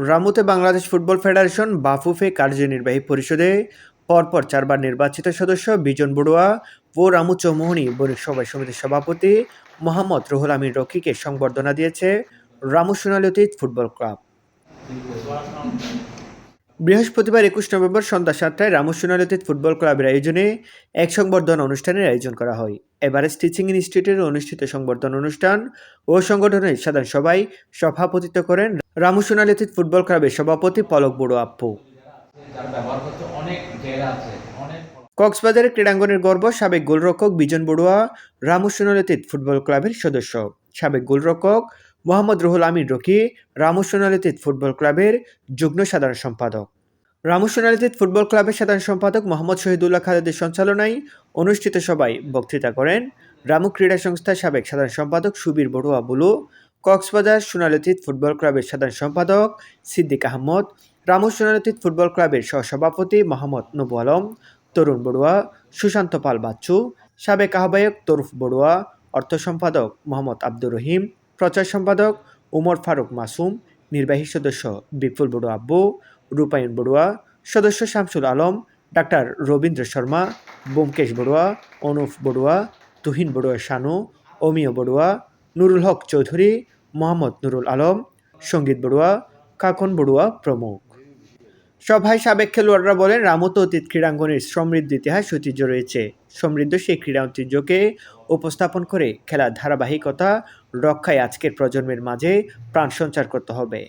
রামুতে Bangladesh football federation Bafufe কার্যনির্বাহী পরিষদে পরপর 4 বার নির্বাচিত সদস্য বিজন বড়ুয়া ও রামু চৌমুহনী বণিক সভা সমিতির সভাপতি মোহাম্মদ রুহুল আমিন রকিকে সংবর্ধনা দিয়েছে রামু সোনালী অতীত ফুটবল ক্লাব। বৃহস্পতিবার 21 নভেম্বর সন্ধ্যা 7টায় রামু সোনালী অতীত ফুটবল ক্লাবের আয়োজনে এক সংবর্ধনা অনুষ্ঠানের আয়োজন করা হয়। এভারেস্ট টিচিং ইনস্টিটিউটে অনুষ্ঠিত সংবর্ধনা অনুষ্ঠান ও সংগঠনের সাধারণ সভায় সভাপতিত্ব করেন রামু সোনালী অতীত ফুটবল ক্লাবের সভাপতি পলক বড়ুয়া আপু। কক্সবাজারের ক্রীড়াঙ্গনের গর্ব সাবেক গোলরক্ষক বিজন বড়ুয়া রামু সোনালী অতীত ফুটবল ক্লাবের সদস্য। সাবেক গোলরক্ষক মোহাম্মদ রুহুল আমিন রকি রামু সোনালী অতীত ফুটবল ক্লাবের যুগ্ম সাধারণ সম্পাদক। রামু সোনালী অতীত ফুটবল ক্লাবের সাধারণ সম্পাদক মোহাম্মদ শহীদুল্লাহ খালেদের সঞ্চালনায় অনুষ্ঠিত সভায় বক্তৃতা করেন রামু ক্রীড়া সংস্থার সাবেক সাধারণ সম্পাদক সুবীর বড়ুয়া বুলু, কক্সবাজার সোনালী অতীত ফুটবল ক্লাবের সাধারণ সম্পাদক সিদ্দিক আহমদ, রামু সোনালী অতীত ফুটবল ক্লাবের সহসভাপতি মোহাম্মদ নবু আলম, তরুণ বড়ুয়া, সুশান্ত পাল বাচ্চু, সাবেক আহ্বায়ক তরুফ বড়ুয়া, অর্থ সম্পাদক মোহাম্মদ আব্দুর রহিম, প্রচার সম্পাদক উমর ফারুক মাসুম, নির্বাহী সদস্য বিপুল বড়ুয়া আব্বু, রূপায়ণ বড়ুয়া, সদস্য শামসুল আলম, ডাক্তার রবীন্দ্র শর্মা, ব্যোমকেশ বড়ুয়া, অনুপ বড়ুয়া, তুহিন বড়ুয়া শানু, অমিয় বড়ুয়া, নুরুল হক চৌধুরী, মোহাম্মদ নুরুল আলম, সঙ্গীত বড়ুয়া, কাকন বড়ুয়া প্রমুখ। সভায় সাবেক খেলোয়াড়রা বলেন, রামুতে অতীত ক্রীড়াঙ্গনের সমৃদ্ধ ইতিহাস ঐতিহ্য রয়েছে। সমৃদ্ধ সেই ক্রীড়া ঐতিহ্যকে উপস্থাপন করে খেলার ধারাবাহিকতা রক্ষায় আজকের প্রজন্মের মাঝে প্রাণ সঞ্চার করতে হবে।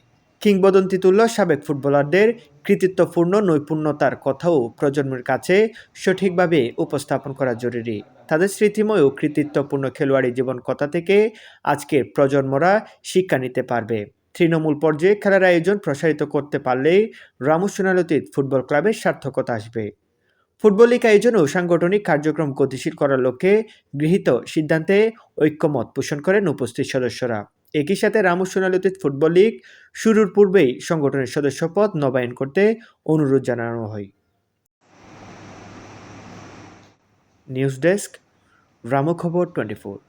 কিংবদন্তি তুল্য সাবেক ফুটবলারদের কৃতিত্বপূর্ণ নৈপুণ্যতার কথাও প্রজন্মের কাছে সঠিকভাবে উপস্থাপন করা জরুরি। তাদের স্মৃতিময় ও কৃতিত্বপূর্ণ খেলোয়াড়ি জীবন কথা থেকে আজকের প্রজন্মরা শিক্ষা নিতে পারবে। তৃণমূল পর্যায়ে খেলার আয়োজন প্রসারিত করতে পারলেই রামু সোনালী অতীত ফুটবল ক্লাবের সার্থকতা আসবে। ফুটবল লীগ আয়োজন ও সাংগঠনিক কার্যক্রম গতিশীল করার লক্ষ্যে গৃহীত সিদ্ধান্তে ঐক্যমত পোষণ করেন উপস্থিত সদস্যরা। একই সাথে রামু সোনালী অতীত ফুটবল লীগ শুরুর পূর্বেই সংগঠনের সদস্যপদ নবায়ন করতে অনুরোধ জানানো হয়। নিউজ ডেস্ক, রামু খবর 24।